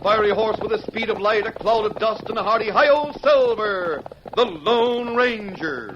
fiery horse with the speed of light, a cloud of dust, and a hearty hi-yo Silver, the Lone Ranger.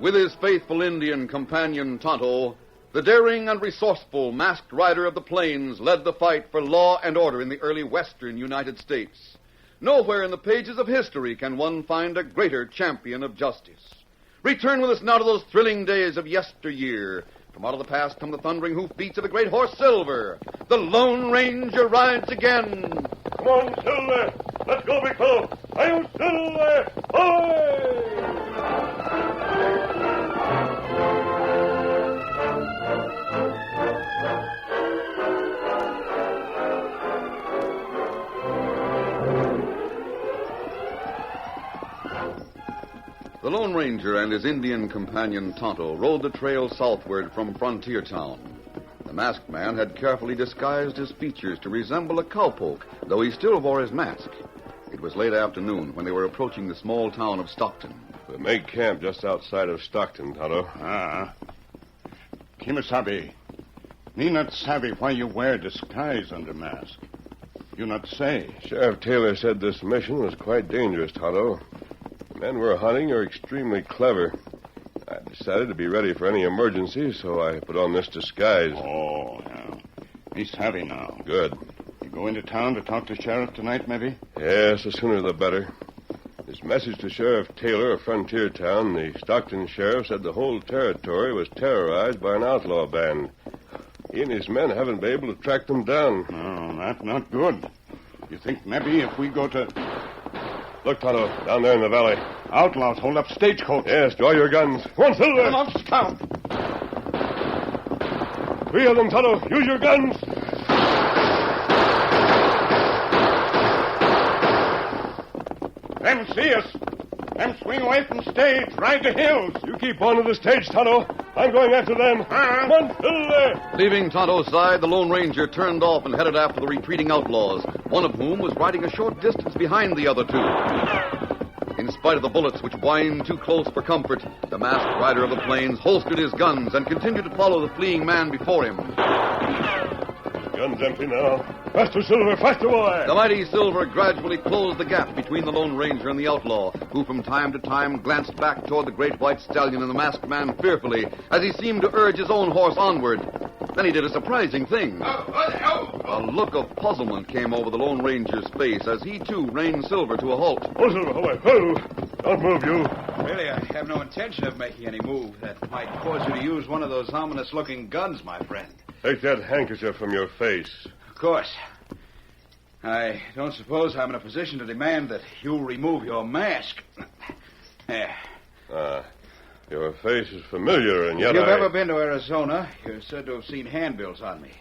With his faithful Indian companion Tonto, the daring and resourceful masked rider of the plains led the fight for law and order in the early western United States. Nowhere in the pages of history can one find a greater champion of justice. Return with us now to those thrilling days of yesteryear. From out of the past come the thundering hoofbeats of the great horse Silver. The Lone Ranger rides again. Come on, Silver. Let's go, big fellow. Hi-yo, Silver. Away! The Lone Ranger and his Indian companion Tonto rode the trail southward from Frontier Town. The masked man had carefully disguised his features to resemble a cowpoke, though he still wore his mask. It was late afternoon when they were approaching the small town of Stockton. We made camp just outside of Stockton, Tonto. Kimasabi, me not savvy why you wear disguise under mask. You not say. Sheriff Taylor said this mission was quite dangerous, Tonto. The men we're hunting are extremely clever. I decided to be ready for any emergency, so I put on this disguise. Oh, yeah. Me savvy now. Good. You go into town to talk to Sheriff tonight, maybe? Yes, the sooner the better. His message to Sheriff Taylor of Frontier Town, the Stockton sheriff, said the whole territory was terrorized by an outlaw band. He and his men haven't been able to track them down. No, that's not good. You think maybe if we go to... Look, Tonto, down there in the valley. Outlaws hold up stagecoach. Yes, draw your guns. Come on, Silver. Come on, scout. 3 of them, Tonto. Use your guns. Them see us. Them swing away from stage, ride the hills. You keep on to the stage, Tonto. I'm going after them. Come on, Silver. Leaving Tonto's side, the Lone Ranger turned off and headed after the retreating outlaws, one of whom was riding a short distance behind the other two. In spite of the bullets which whined too close for comfort, the masked rider of the plains holstered his guns and continued to follow the fleeing man before him. Guns empty now. Faster, Silver, faster, boy. The mighty Silver gradually closed the gap between the Lone Ranger and the outlaw, who from time to time glanced back toward the great white stallion and the masked man fearfully as he seemed to urge his own horse onward. Then he did a surprising thing. A look of puzzlement came over the Lone Ranger's face as he, too, reined Silver to a halt. Oh, Silver, away. Oh, don't move, you. Really, I have no intention of making any move that might cause you to use one of those ominous-looking guns, my friend. Take that handkerchief from your face. Of course. I don't suppose I'm in a position to demand that you remove your mask. There. Your face is familiar, and yet If you've ever been to Arizona, you're said to have seen handbills on me.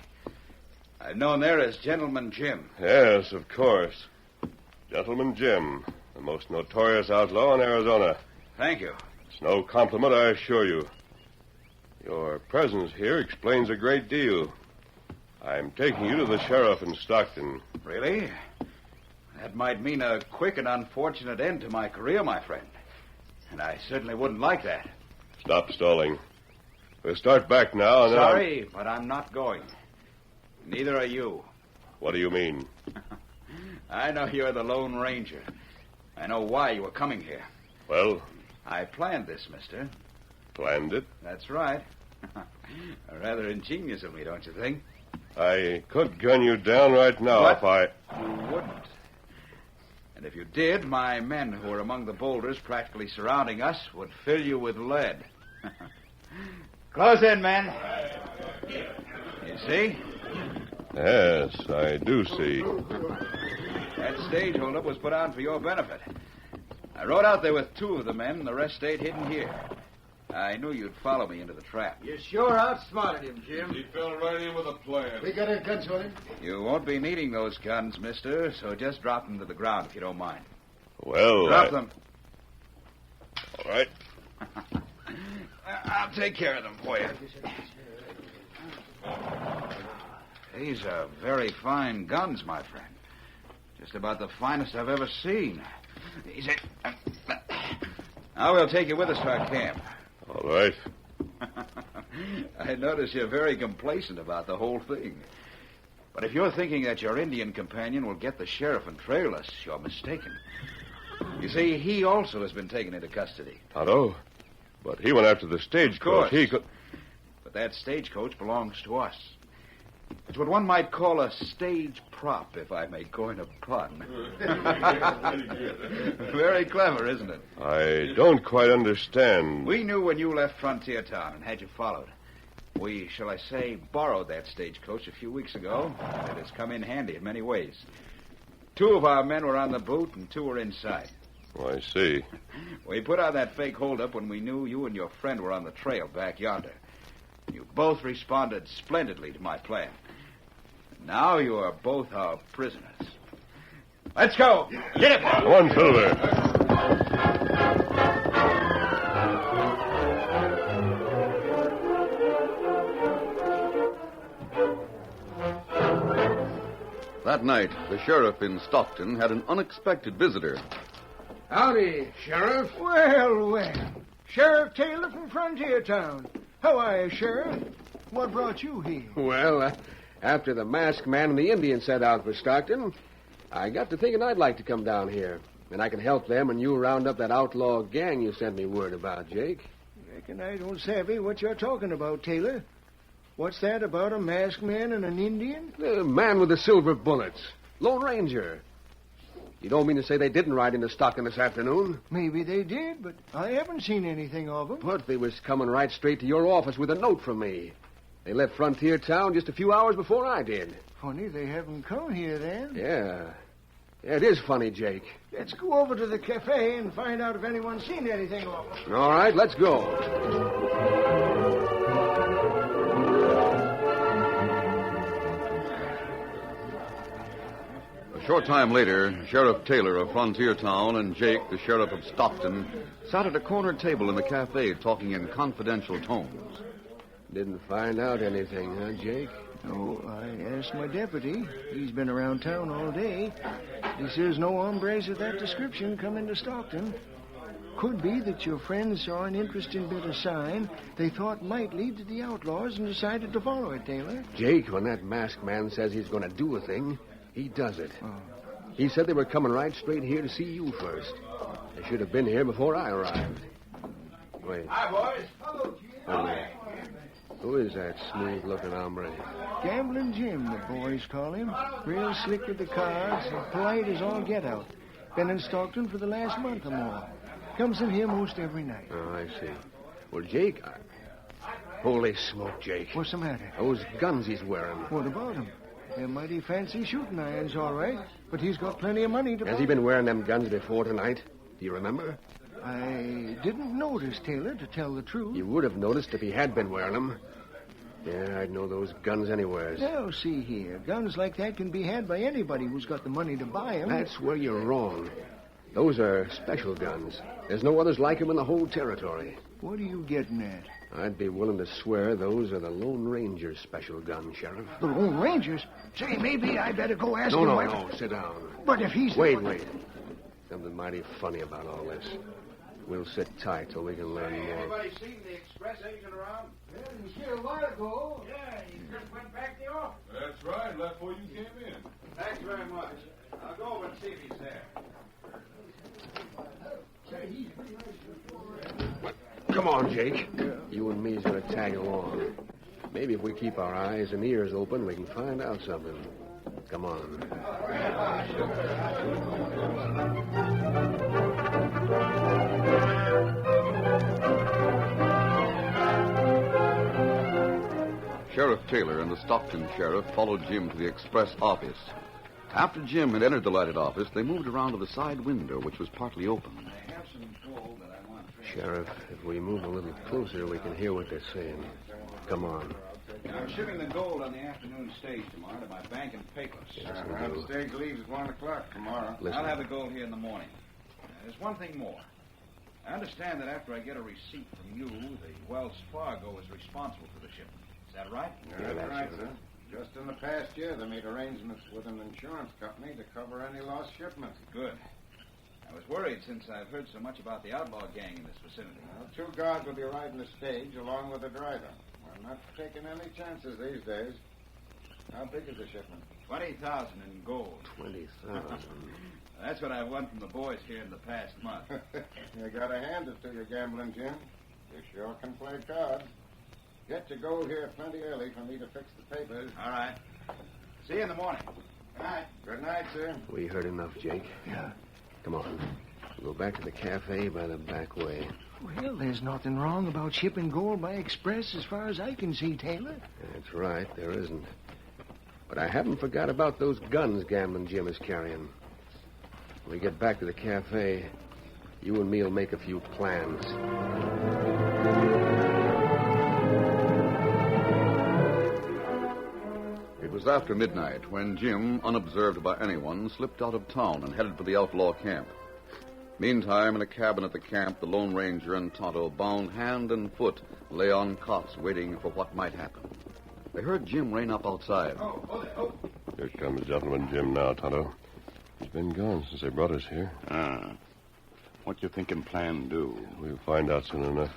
I've known there as Gentleman Jim. Yes, of course. Gentleman Jim, the most notorious outlaw in Arizona. Thank you. It's no compliment, I assure you. Your presence here explains a great deal. I'm taking you to the sheriff in Stockton. Really? That might mean a quick and unfortunate end to my career, my friend. And I certainly wouldn't like that. Stop stalling. We'll start back now. And Sorry, but I'm not going. Neither are you. What do you mean? I know you're the Lone Ranger. I know why you were coming here. Well? I planned this, mister. Planned it? That's right. Rather ingenious of me, don't you think? I could gun you down right now But if I... You wouldn't. And if you did, my men who are among the boulders practically surrounding us would fill you with lead. Close in, men. You see? Yes, I do see. That stage holdup was put on for your benefit. I rode out there with 2 of the men, and the rest stayed hidden here. I knew you'd follow me into the trap. You sure outsmarted him, Jim. He fell right in with a plan. We got our guns on him. You won't be needing those guns, mister, so just drop them to the ground if you don't mind. Well, Drop them. All right. I'll take care of them for you. These are very fine guns, my friend. Just about the finest I've ever seen. Easy. Now we'll take you with us to our camp. All right. I notice you're very complacent about the whole thing. But if you're thinking that your Indian companion will get the sheriff and trail us, you're mistaken. You see, he also has been taken into custody. Tonto? But he went after the stagecoach. Of course. He could... But that stagecoach belongs to us. It's what one might call a stage prop, if I may coin a pun. Very clever, isn't it? I don't quite understand. We knew when you left Frontier Town and had you followed. We, shall I say, borrowed that stagecoach a few weeks ago. It has come in handy in many ways. 2 of our men were on the boot and 2 were inside. Oh, I see. We put on that fake holdup when we knew you and your friend were on the trail back yonder. You both responded splendidly to my plan. Now you are both our prisoners. Let's go. Get it. Come on, Silver. That night, the sheriff in Stockton had an unexpected visitor. Howdy, Sheriff. Well. Sheriff Taylor from Frontier Town. How are you, Sheriff? What brought you here? Well, after the masked man and the Indian set out for Stockton, I got to thinking I'd like to come down here. And I can help them and you round up that outlaw gang you sent me word about, Jake. Reckon I don't savvy what you're talking about, Taylor. What's that about a masked man and an Indian? The man with the silver bullets. Lone Ranger. You don't mean to say they didn't ride into Stockton this afternoon? Maybe they did, but I haven't seen anything of them. But they was coming right straight to your office with a note from me. They left Frontier Town just a few hours before I did. Funny they haven't come here then. Yeah, it is funny, Jake. Let's go over to the cafe and find out if anyone's seen anything of them. All right, let's go. A short time later, Sheriff Taylor of Frontier Town and Jake, the sheriff of Stockton, sat at a corner table in the cafe talking in confidential tones. Didn't find out anything, huh, Jake? Oh, I asked my deputy. He's been around town all day. He says no hombres of that description come into Stockton. Could be that your friends saw an interesting bit of sign they thought might lead to the outlaws and decided to follow it, Taylor. Jake, when that masked man says he's going to do a thing, he does it. Oh. He said they were coming right straight here to see you first. They should have been here before I arrived. Wait. Hi, boys. Hello, Jim. Wait a minute. Who is that smooth-looking hombre? Gambling Jim, the boys call him. Real slick with the cards, and polite as all get out. Been in Stockton for the last month or more. Comes in here most every night. Oh, I see. Well, Jake, holy smoke, Jake. What's the matter? Those guns he's wearing. What about him? They're mighty fancy shooting irons, all right. But he's got plenty of money to buy. Has he been wearing them guns before tonight? Do you remember? I didn't notice, Taylor, to tell the truth. You would have noticed if he had been wearing them. Yeah, I'd know those guns anywheres. Now, see here. Guns like that can be had by anybody who's got the money to buy them. That's where you're wrong. Those are special guns. There's no others like them in the whole territory. What are you getting at? I'd be willing to swear those are the Lone Ranger's special guns, Sheriff. The Lone Rangers? Say, maybe I better go ask No, him. no, no. Sit down. But if he's... Wait. Something mighty funny about all this. We'll sit tight till we can learn more. Anybody seen the express agent around? Well, he was here a while ago. Yeah, he just went back to the office. That's right. Left before you came in. Thanks very much. I'll go over and see if he's there. Come on, Jake. You and me's gonna tag along. Maybe if we keep our eyes and ears open, we can find out something. Come on. Sheriff Taylor and the Stockton sheriff followed Jim to the express office. After Jim had entered the lighted office, they moved around to the side window, which was partly open. I have some gold that I want. Sheriff, if we move a little closer, we can hear what they're saying. Come on. I'm shipping the gold on the afternoon stage tomorrow to my bank and papers. The stage leaves at 1 o'clock tomorrow. Listen. I'll have the gold here in the morning. There's one thing more. I understand that after I get a receipt from you, the Wells Fargo is responsible for the shipment. Is that right? Yeah, that's right, it. sir. Just in the past year, they made arrangements with an insurance company to cover any lost shipments. Good. I was worried since I've heard so much about the outlaw gang in this vicinity. Well, 2 guards will be riding the stage along with the driver. We're not taking any chances these days. How big is the shipment? 20,000 in gold. 20,000. That's what I've won from the boys here in the past month. You gotta hand it to you, Gambling Jim. You sure can play cards. Get your gold here plenty early for me to fix the papers. All right. See you in the morning. Good night. Good night, sir. We heard enough, Jake. Yeah. Come on. We'll go back to the cafe by the back way. Well, there's nothing wrong about shipping gold by express as far as I can see, Taylor. That's right, there isn't. But I haven't forgot about those guns Gambling Jim is carrying. When we get back to the cafe, you and me will make a few plans. It was after midnight when Jim, unobserved by anyone, slipped out of town and headed for the outlaw camp. Meantime, in a cabin at the camp, the Lone Ranger and Tonto, bound hand and foot, lay on cots waiting for what might happen. They heard Jim rein up outside. Here comes Gentleman Jim now, Tonto. He's been gone since they brought us here. What you thinking plan do? We'll find out soon enough.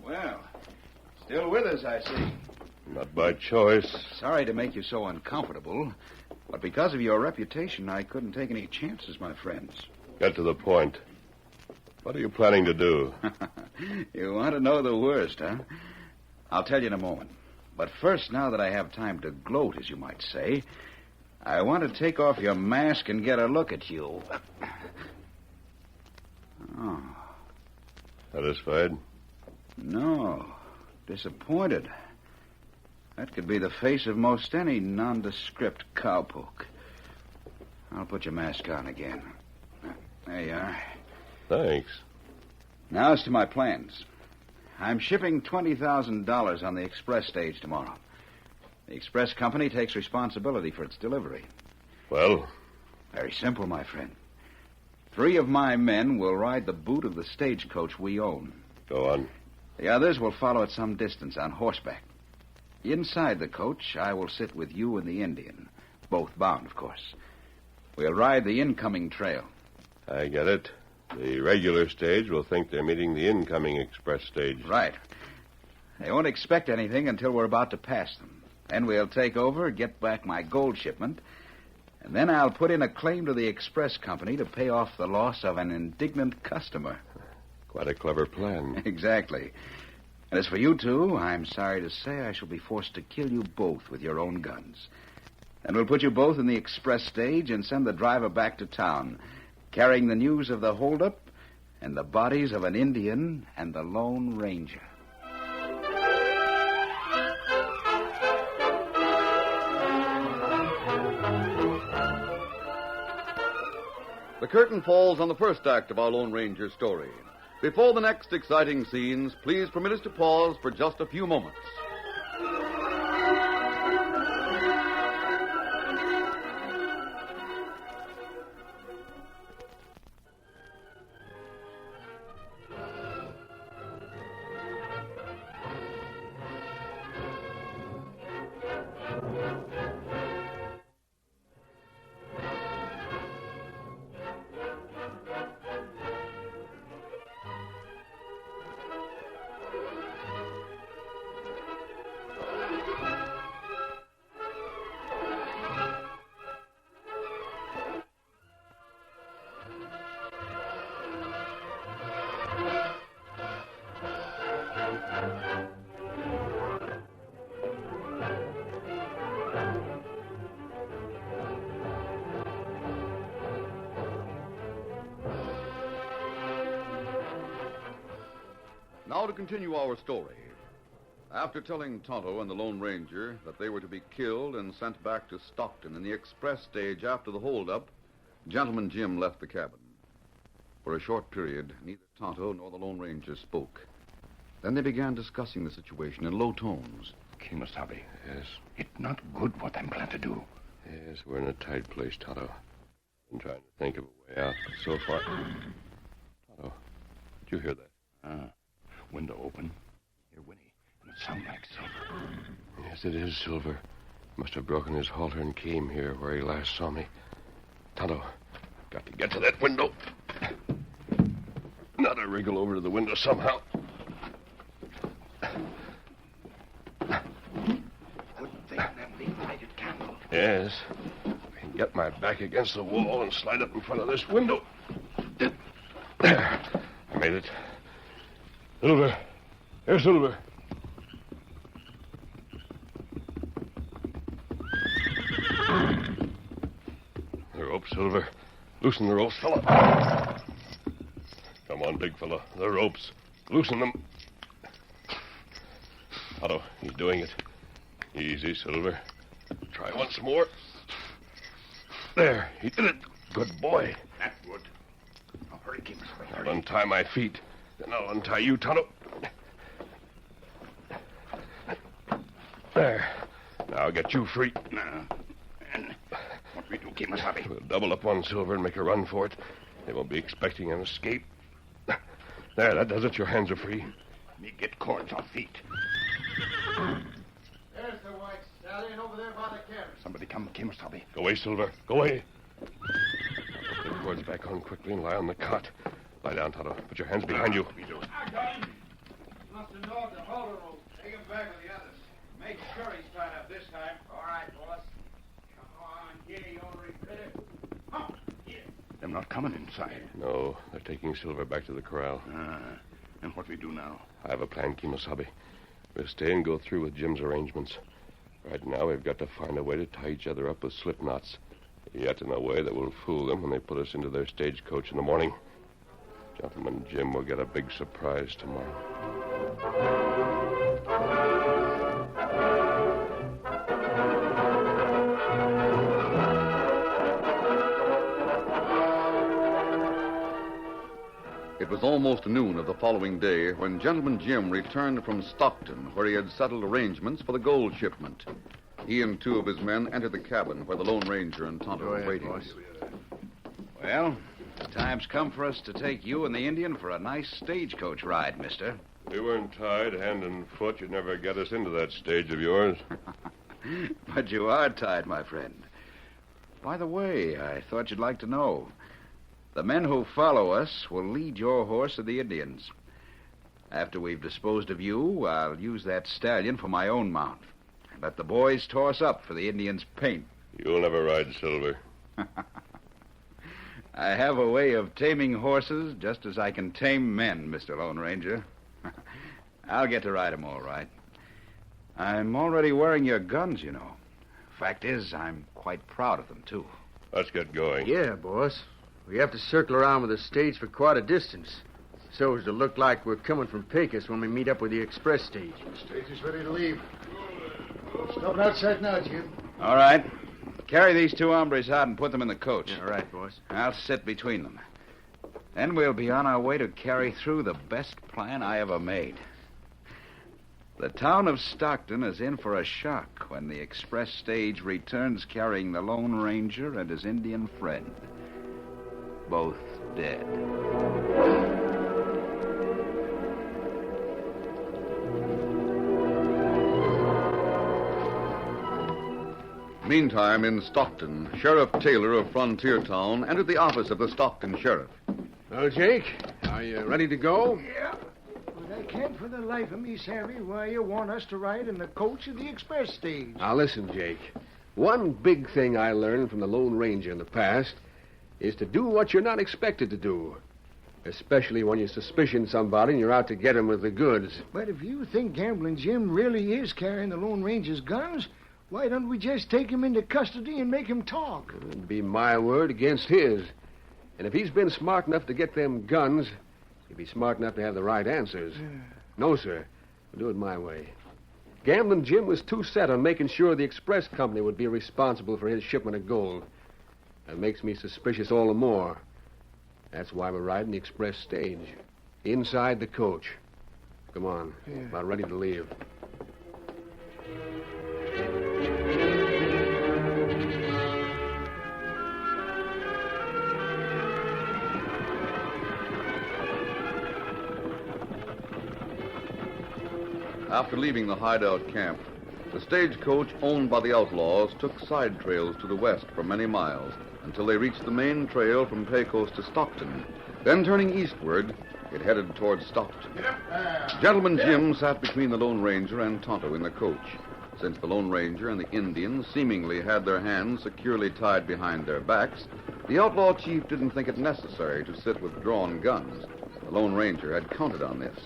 Well, still with us, I see. Not by choice. Sorry to make you so uncomfortable, but because of your reputation, I couldn't take any chances, my friends. Get to the point. What are you planning to do? You want to know the worst, huh? I'll tell you in a moment. But first, now that I have time to gloat, as you might say, I want to take off your mask and get a look at you. Oh, Satisfied? no. Disappointed. That could be the face of most any nondescript cowpoke. I'll put your mask on again. There you are. Thanks. Now as to my plans. I'm shipping $20,000 on the express stage tomorrow. The express company takes responsibility for its delivery. Well, Very simple, my friend. 3 of my men will ride the boot of the stagecoach we own. go on. The others will follow at some distance on horseback. Inside the coach, I will sit with you and the Indian. Both bound, of course. We'll ride the incoming trail. I get it. The regular stage will think they're meeting the incoming express stage. Right. They won't expect anything until we're about to pass them. Then we'll take over, get back my gold shipment, and then I'll put in a claim to the express company to pay off the loss of an indignant customer. Quite a clever plan. Exactly. And as for you two, I'm sorry to say I shall be forced to kill you both with your own guns. And we'll put you both in the express stage and send the driver back to town, carrying the news of the holdup and the bodies of an Indian and the Lone Ranger. The curtain falls on the first act of our Lone Ranger story. Before the next exciting scenes, please permit us to pause for just a few moments. Now to continue our story. After telling Tonto and the Lone Ranger that they were to be killed and sent back to Stockton in the express stage after the holdup, Gentleman Jim left the cabin. For a short period, neither Tonto nor the Lone Ranger spoke. Then they began discussing the situation in low tones. Kimasabi. Yes? It's not good what I'm planning to do. Yes, we're in a tight place, Tonto. I'm trying to think of a way out, but so far... Tonto, did you hear that? Window open. Hear Winnie. And it sounds like Silver. Yes, it is Silver. Must have broken his halter and came here where he last saw me. Tonto, got to get to that window. Not to wriggle over to the window somehow. Good thing them leave lighted candle. Yes. I can get my back against the wall and slide up in front of this window. There. I made it. Silver. Here's Silver. The rope, Silver. Loosen the ropes, fella. Come on, big fella. The ropes. Loosen them. Otto, he's doing it. Easy, Silver. Try once more. There, he did it. Good boy. That's good. Now hurry, Kimasabi. I'll untie my feet. Then I'll untie you, Tonto. There. Now I'll get you free. Now, and what we do, Kimasabi? We'll double up on Silver and make a run for it. They won't be expecting an escape. There, that does it. Your hands are free. Me get cords on feet. There's the white stallion over there by the cabin. Somebody come, Kimasabi. Go away, Silver. Go away. Put the cords back on quickly and lie on the cot. Lie down, Tonto. Put your hands behind you. We do. I got him. Must have known the halter rope. Take him back with the others. Make sure he's tied up this time. All right, boss. Come on, here, you ornery critter. Come, here. Them not coming inside. No, they're taking Silver back to the corral. And what we do now? I have a plan, Kimasabi. We'll stay and go through with Jim's arrangements. Right now, we've got to find a way to tie each other up with slip knots. Yet in a way that will fool them when they put us into their stagecoach in the morning. Gentleman Jim will get a big surprise tomorrow. It was almost noon of the following day when Gentleman Jim returned from Stockton, where he had settled arrangements for the gold shipment. He and two of his men entered the cabin where the Lone Ranger and Tonto were waiting. Well, the time's come for us to take you and the Indian for a nice stagecoach ride, mister. If we weren't tied hand and foot, you'd never get us into that stage of yours. But you are tied, my friend. By the way, I thought you'd like to know. The men who follow us will lead your horse to the Indians. After we've disposed of you, I'll use that stallion for my own mount. Let the boys toss up for the Indians' paint. You'll never ride Silver. I have a way of taming horses just as I can tame men, Mr. Lone Ranger. I'll get to ride 'em all right. I'm already wearing your guns, you know. Fact is, I'm quite proud of them, too. Let's get going. Yeah, boss. We have to circle around with the stage for quite a distance, so as to look like we're coming from Pecos when we meet up with the express stage. Stage is ready to leave. Stopping outside now, Jim. All right. Carry these two hombres out and put them in the coach. All right, boss. I'll sit between them. Then we'll be on our way to carry through the best plan I ever made. The town of Stockton is in for a shock when the express stage returns carrying the Lone Ranger and his Indian friend. Both dead. Meantime, in Stockton, Sheriff Taylor of Frontier Town entered the office of the Stockton sheriff. Well, Jake, are you ready to go? Yeah. But I can't for the life of me savvy why you want us to ride in the coach of the express stage. Now, listen, Jake. One big thing I learned from the Lone Ranger in the past is to do what you're not expected to do. Especially when you suspicion somebody and you're out to get him with the goods. But if you think Gambling Jim really is carrying the Lone Ranger's guns, why don't we just take him into custody and make him talk? It'd be my word against his. And if he's been smart enough to get them guns, he'd be smart enough to have the right answers. No, sir. We'll do it my way. Gambling Jim was too set on making sure the express company would be responsible for his shipment of gold. That makes me suspicious all the more. That's why we're riding the express stage. Inside the coach. Come on. Yeah. About ready to leave. After leaving the hideout camp, the stagecoach owned by the outlaws took side trails to the west for many miles until they reached the main trail from Pecos to Stockton. Then turning eastward, it headed towards Stockton. Gentleman Jim sat between the Lone Ranger and Tonto in the coach. Since the Lone Ranger and the Indians seemingly had their hands securely tied behind their backs, the outlaw chief didn't think it necessary to sit with drawn guns. The Lone Ranger had counted on this,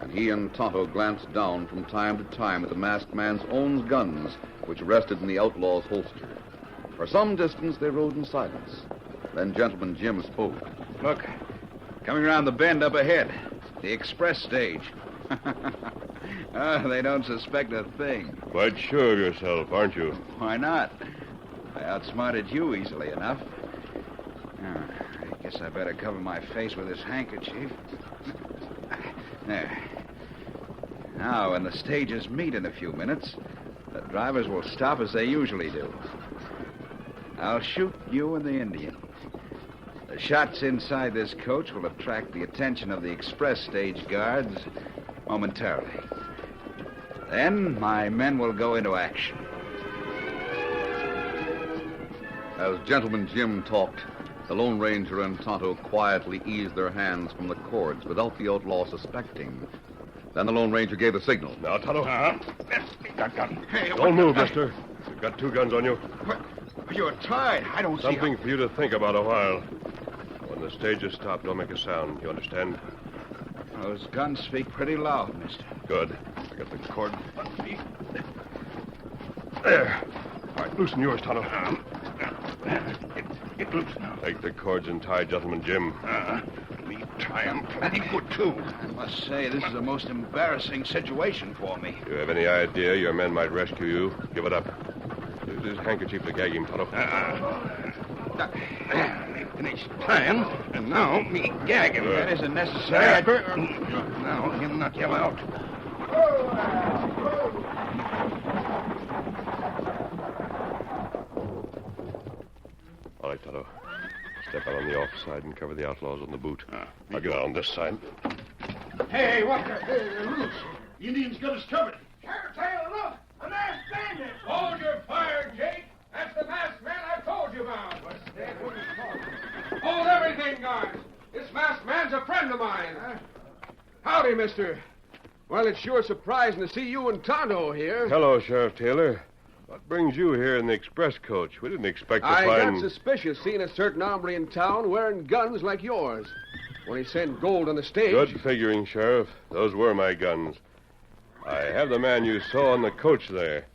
and he and Tonto glanced down from time to time at the masked man's own guns, which rested in the outlaw's holster. For some distance, they rode in silence. Then Gentleman Jim spoke. Look, coming around the bend up ahead, the express stage. They don't suspect a thing. Quite sure of yourself, aren't you? Why not? I outsmarted you easily enough. I guess I better cover my face with this handkerchief. There. Now, when the stages meet in a few minutes, the drivers will stop as they usually do. I'll shoot you and the Indian. The shots inside this coach will attract the attention of the express stage guards momentarily. Then my men will go into action. As Gentleman Jim talked, the Lone Ranger and Tonto quietly eased their hands from the cords without the outlaw suspecting. Then the Lone Ranger gave the signal. Now, Tonto. Got gun. Hey, Don't move, mister. You've got 2 guns on you. What? You're tied. I don't see Something for you to think about a while. When the stage is stopped, don't make a sound. You understand? Those guns speak pretty loud, mister. Good. I got the cord. There. All right, loosen yours, Tonto. Get loose now. Take the cords and tie Gentleman Jim. Me tie 'em plenty good, too. I must say, this is a most embarrassing situation for me. You have any idea your men might rescue you? Give it up. Use his handkerchief to gag him, Tonto. Me finish tying, and now me gag him. That isn't necessary. Now him not yell out. All right, Tonto. Step out on the offside and cover the outlaws on the boot. I'll get out on this side. Hey, what the? Hey, loose. The Indians got us covered. Sheriff Taylor, look! A masked bandit! Hold your fire, Jake! That's the masked man I told you about. What's that? What is it? Hold everything, guards. This masked man's a friend of mine. Howdy, mister. Well, it's sure surprising to see you and Tonto here. Hello, Sheriff Taylor. What brings you here in the express coach? We didn't expect to I find... got suspicious seeing a certain hombre in town wearing guns like yours. When he sent gold on the stage... Good figuring, Sheriff. Those were my guns. I have the man you saw on the coach there.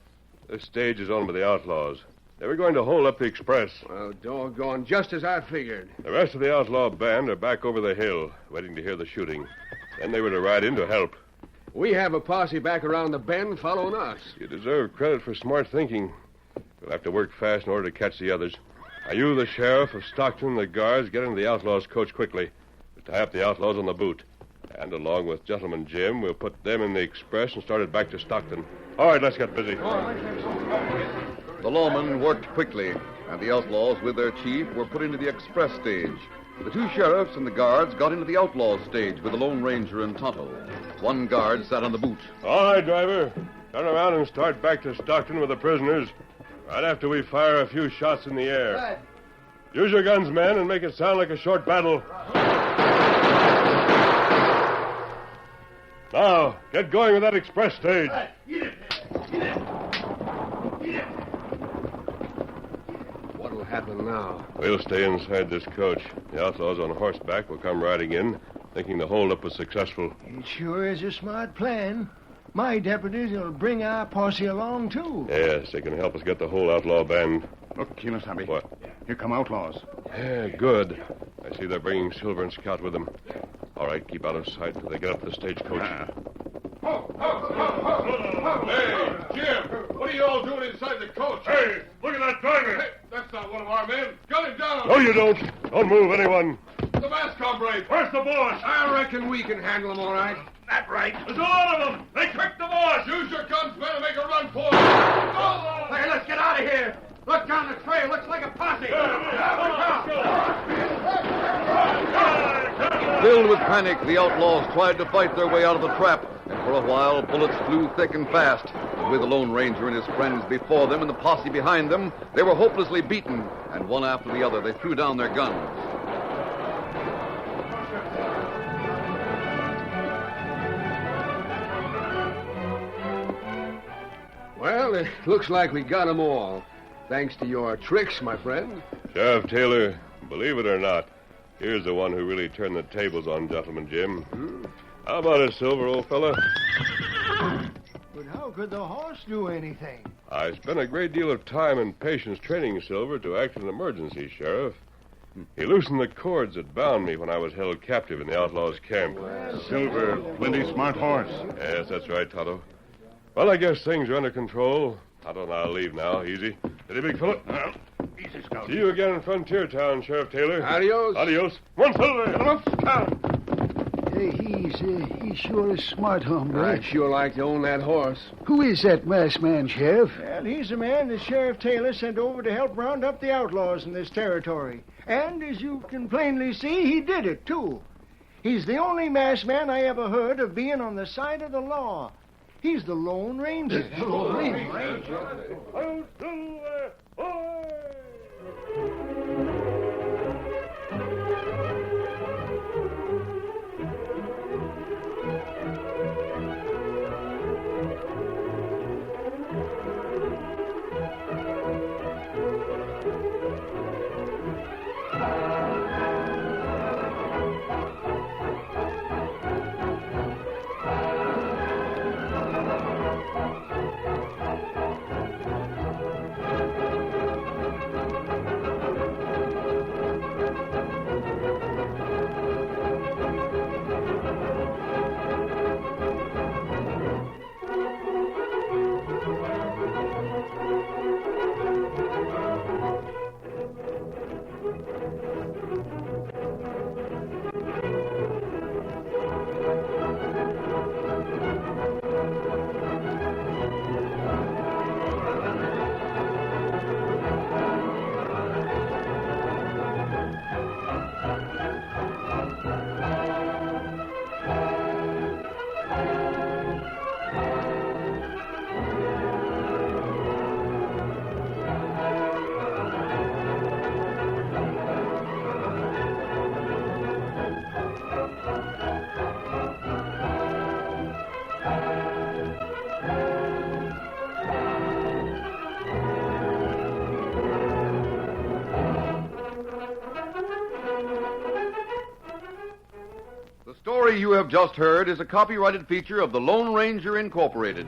This stage is owned by the outlaws. They were going to hold up the express. Well, doggone, just as I figured. The rest of the outlaw band are back over the hill, waiting to hear the shooting. Then they were to ride in to help. We have a posse back around the bend following us. You deserve credit for smart thinking. We'll have to work fast in order to catch the others. Now, you, the sheriff of Stockton, and the guards, get into the outlaws' coach quickly. We'll tie up the outlaws on the boot. And along with Gentleman Jim, we'll put them in the express and start it back to Stockton. All right, let's get busy. The lawmen worked quickly, and the outlaws, with their chief, were put into the express stage. The 2 sheriffs and the guards got into the outlaws stage with the Lone Ranger and Tonto. 1 guard sat on the boot. All right, driver. Turn around and start back to Stockton with the prisoners. Right after we fire a few shots in the air. Right. Use your guns, men, and make it sound like a short battle. Now, get going with that express stage. What'll happen now? We'll stay inside this coach. The outlaws on horseback will come riding in, thinking the holdup was successful. It sure is a smart plan. My deputies will bring our posse along, too. Yes, they can help us get the whole outlaw band. Look, Kimasabi. What? Here come outlaws. Yeah, good. I see they're bringing Silver and Scout with them. All right, keep out of sight until they get up to the stagecoach. Hey, Jim, what are you all doing inside the coach? Hey, look at that driver. Hey, that's not one of our men. Gun him down. No, you don't. Don't move, anyone. The mask hombre. Where's the boss? I reckon we can handle him all right. That right. There's a lot of them. They tricked the boss. Use your guns, men, and make a run for it. Go! Hey, let's get out of here. Look down the trail. Looks like a posse. Filled with panic, the outlaws tried to fight their way out of the trap, and for a while bullets flew thick and fast. But with the Lone Ranger and his friends before them and the posse behind them, they were hopelessly beaten, and one after the other they threw down their guns. Well, it looks like we got 'em all. Thanks to your tricks, my friend. Sheriff Taylor, believe it or not, here's the one who really turned the tables on Gentleman Jim. How about it, Silver, old fella? But how could the horse do anything? I spent a great deal of time and patience training Silver to act in an emergency, Sheriff. He loosened the cords that bound me when I was held captive in the outlaws' camp. Silver, plenty smart horse. Yes, that's right, Tonto. Well, I guess things are under control. Tonto and I'll leave now. Easy. Steady, big fella. Easy, Scout. See you again in Frontier Town, Sheriff Taylor. Adios. Adios. One Silver. Hey, he's sure a smart hombre. I'd sure like to own that horse. Who is that masked man, Sheriff? Well, he's the man that Sheriff Taylor sent over to help round up the outlaws in this territory. And, as you can plainly see, he did it, too. He's the only masked man I ever heard of being on the side of the law. He's the Lone Ranger. The Lone Ranger. The story you have just heard is a copyrighted feature of the Lone Ranger Incorporated.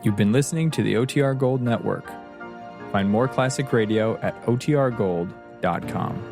You've been listening to the OTR Gold Network. Find more classic radio at otrgold.com.